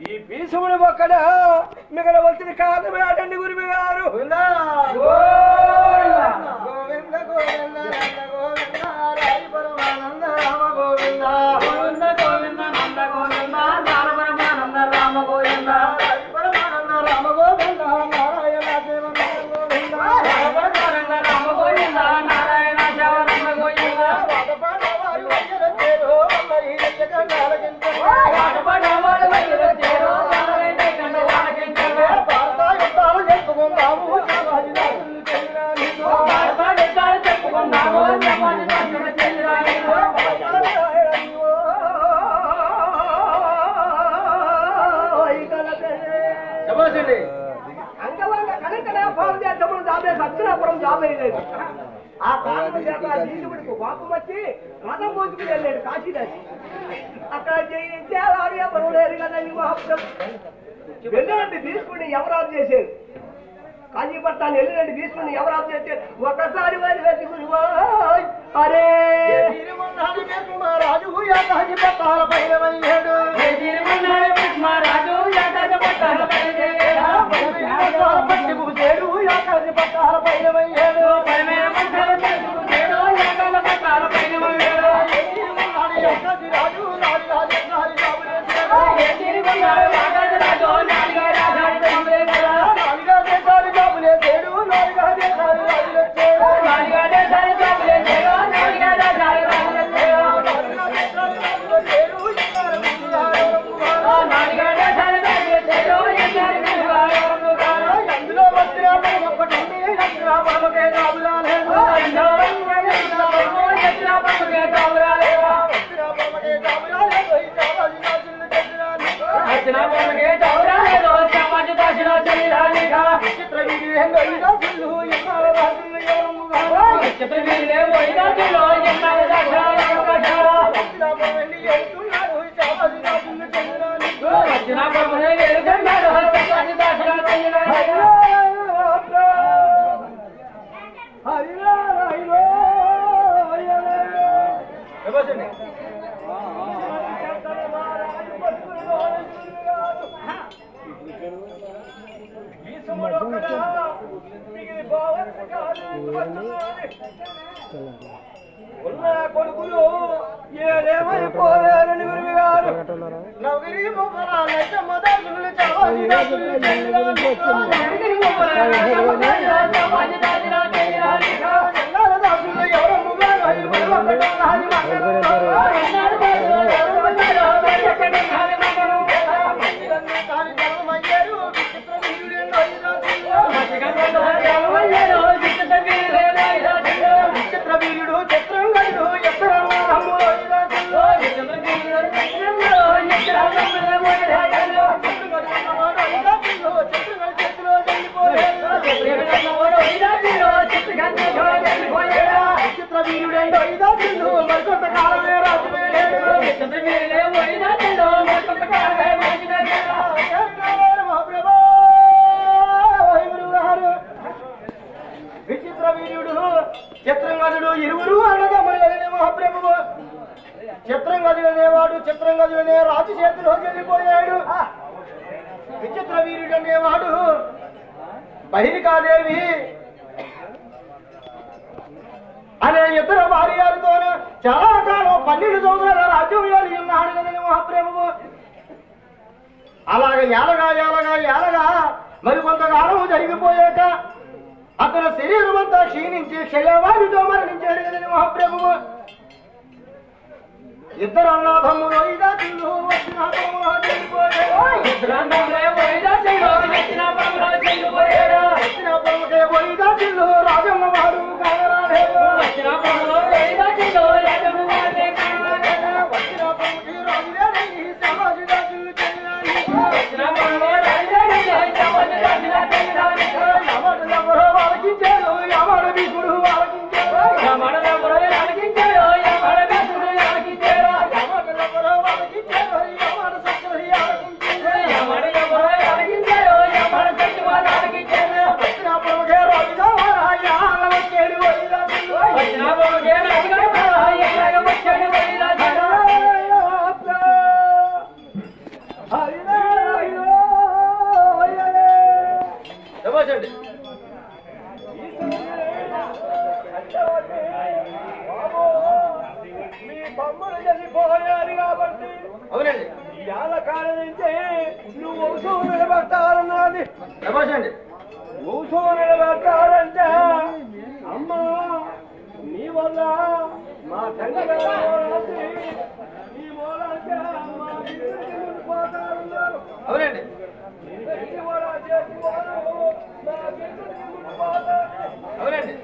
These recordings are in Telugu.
ఈ భీష్ముడు ఒక్కడ మిగల వచ్చిన కారణమే అటండి గురువు గారు. గోవింద గోవింద నంద గోవింద రాయి పరమానంద రామ గోవింద గోవింద గోవింద నంద గోవింద పరమానంద రామ గోవింద రాయి పరమానంద రామ గోవింద నారాయణ దేవ గోవింద పరమానంద రామ గోవింద నారాయణ దేవ గోవింద వాడపాడవారు వయ్యర చేరో మరి జగన్నాలకింత వాడపాడవారు వయ్యర చేరో నారాయణ కండ వాడకింత పార్తాయుతాలు చెప్పుకుందాము సమాజాలు చెయ్యరాని పార్తాయుతాలు చెప్పుకుందాము సమాజాలు చెయ్యరాని శభాషండి. అంగవంగ కనకన ఫోన్ చేద్దాము జాబే సత్యనాపురం జాబ్ అయ్యేది. ఆ కారణం చేత భీష్ముడికి కోపం వచ్చి రథం పోచుకుని వెళ్ళాడు కాశీదాసి. అక్కడ జయించేవాడు ఎవరు లేరు కదా వెళ్ళండి భీష్ముడిని ఎవరు ఆఫ్ చేశారు? కాశీపట్నాన్ని వెళ్ళినండి భీష్ముడిని ఎవరు ఆఫ్ చేశారు? ఒకసారి వారి వెతి గురువా అరే రాజు కాశీపట్నాల పైన వయ్యాడు పట్టి పూసేడు కాశీపట్నాల పైన వయ్యాడు కొడుకులు ఏదేమైపోయారని గురువు గారు నవగిరి చిత్రవీరుడు చిత్రంగడు చిత్రవీరుడు మరికొంత కాలమే రాజు విచిత్రవీర్యుడు చిత్రంగదుడు ఇరువురు అన్నదమ్ములు మహాప్రభువు. చిత్రంగదుడు అనేవాడు చిత్రంగదుడనే రాజు చేతిలోకి వెళ్ళిపోయాడు. విచిత్ర వీరుడు అనేవాడు బహిరికాదేవి అనే ఇతర భార్యలతోనూ చాలా కాలం 12 సంవత్సరాల రాజ్యం ఏలి ఉన్నాడు కదండి మహాప్రభువు. అలాగే ఏలగా మరి కొంతకాలం జరిగిపోయాక అతని శరీరం అంతా క్షీణించి క్షయవాదితో మరణించాడు కదండి మహాప్రభువు. ఇద్దరు అన్నదమ్ములు ఇదాచులు రాజమ్మ వాడు భీష్ముడు ఆలకించాడు యమడల పురవే ఆలకించాడు యమడ భీష్ముడు ఆలకించాడు యమడల పురవే ఆలకించాడు యమడ సత్యవతి ఆలకించాడు యమడల పురవే ఆలకించాడు యమడ సత్యవతి ఆలకించాడు పట్నాపురముకే రాజుగా రాజాల వచ్చేడు వైరాజులు పట్నాపురముకే రాజుగా రాజాల వచ్చేడు వైరాజులు హరినా హరినా హరినా దబోచండి మీ తమ్ముడు చనిపోయారు కాబట్టి అవునండి ఇవాళ కాలం నుంచి నువ్వు వంశం నిలబెట్టాలన్నది దబోచండి వంశం నిలబెట్టాలంటే అమ్మా నీ వల్ల మా తండ్రి నీ మూలంటే మా బిడ్డలు పోతారన్నారు అవునండి అవునండి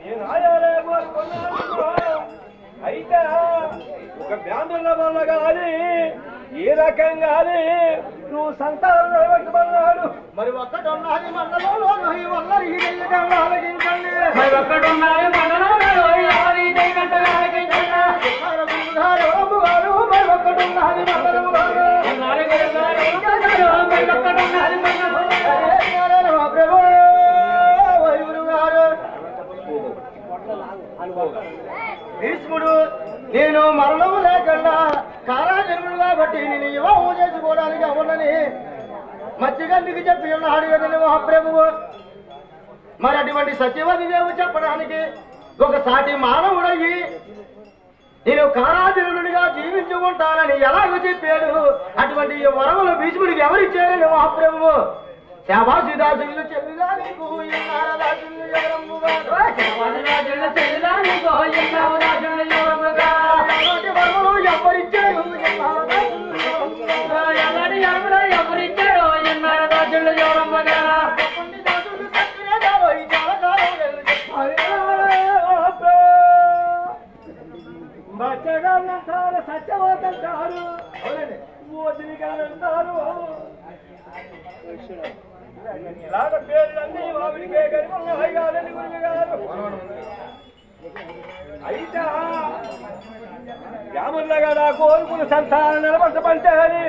నేను ఆయాలే కోరుకున్నాను అయితే ఒక బ్యాండుల వల్ల కానీ ఏ రకంగానే నువ్వు సంతానం నిలబెట్టమన్నాడు మరి ఒక్కడున్నది మండలంలో ఆలకించండి మరి ఒక్కడున్నది మండలంలో ఆలకించండి మరి ఒక్కడున్నది మండలం భీష్ముడు నేను మరణము లేకుండా కారాజన్ముడు కాబట్టి నేను వివాహం చేసుకోవడానికి అవునని మత్స్యగంధికి చెప్పి ఉన్నాడు కదండి మహాప్రభువు మరి అటువంటి సత్యవతి దేవు చెప్పడానికి ఒక సాటి మానవుడయ్యి నేను కారాజనుడిగా జీవించుకుంటానని ఎలాగో చెప్పాడు అటువంటి వరములు భీష్ముడికి ఎవరిచ్చారని మహాప్రభువు శాబాసిదాసులు చెల్లిలా నీకు దాసులు ఎవరమ్ముగా ఎవరిచ్చారు ఎవరిచ్చారు ఎవరమ్మగా బచ్చగాళ్ళంటారు సత్యవతంటారు ఓదినిగానంటారు ఇలాగ పేర్లన్నీ వావిడికే గరిమల్ని గురి గారు అయితే యాముల గడా కోరుకుని సంతానం నిలబడటంటే అని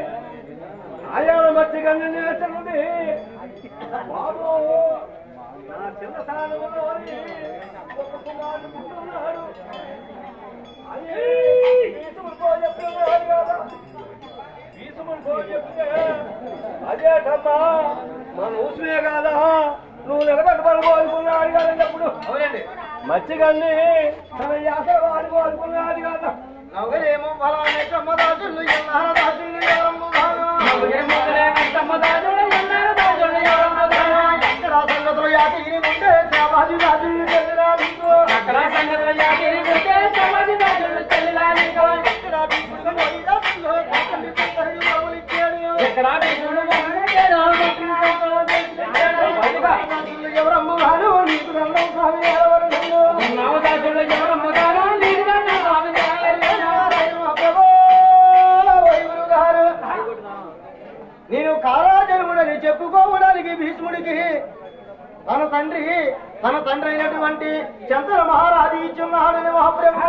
ఆయాల మత్స్యగంధి నిలబడుతుంది బాబు నా చిన్న స్థానంలో ఒక కుమారుడు పుట్టున్నాడు అని చెప్తున్నాడు కదా చెప్తే అదేటమ్మా మన ఊసులే కాదా నువ్వు నిలబెట్టబడి కోరుకున్నాడు కాదన్నప్పుడు అవునండి మత్స్యగంధి తన యాస వాడు కోరుకున్నాడు కదా నవ్వేమో ఫలానే కమ్మదాసులు ఎన్నారదాసులు ఎవరమ్మ ఎక్కడ సంగతులు యాతిని ఉంటే సమాధి రాజులు చెల్లిరాలికో ఎక్కడ సంగతులు యాతిని ఉంటే సమాధి రాజులు చెల్లిరాలికో ఎక్కడ భీముడు వైరాసులు ఎక్కడ భీముడు ఎవరమ్మ గారు నీకు రంగం స్వామి ఎవరు నవదాసులు ఎవరమ్మ గారు నీకు రంగం స్వామి నేను కారాజన్ముడని చెప్పుకోవడానికి భీష్ముడికి తన తండ్రి అయినటువంటి చంద్ర మహారాజు ఇచ్చున్నాడని మహాప్రభు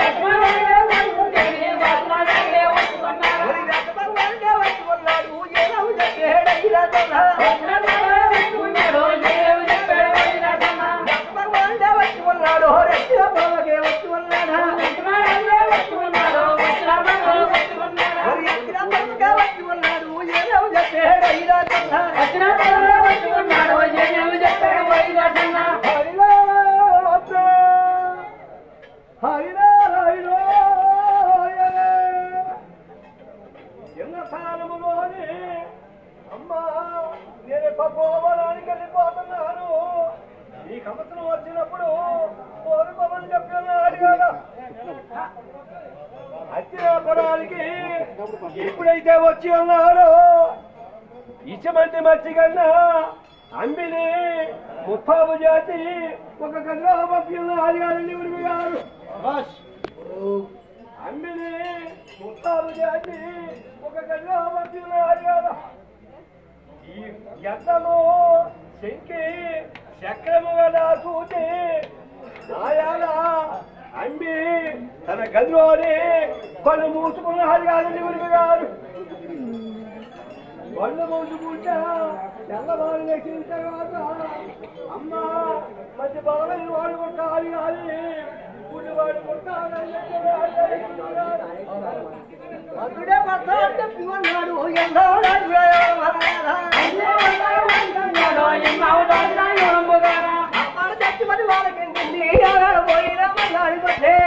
Yes, హస్తినాపురానికి ఎప్పుడైతే వచ్చి ఉన్నాడో ఇచ్చమంటి మచ్చి కన్నా అంబిని ముప్పాబు జాతి ఒక గదిలో పంపిన ఆదిగారండి ఉడిమి గారు అంబిని ముప్పాబు జాతి ఒక గదిలో పంపిన ఆదిగారు ఈ యత్నము శంకి చక్రముగా దాచూచి ఆయాల అంబి తన గదిలోని కళ్ళు మూసుకున్న ఆదిగారండి ఉడిమి గారు కళ్ళు మూసుకుంటా తెల్లవారు వేసిన తర్వాత అమ్మ మధ్య బాగా వాడు కొట్టాలి కానీ వాడు కొట్టాలి భద్రుడే భర్త అంటే పిల్లన్నాడు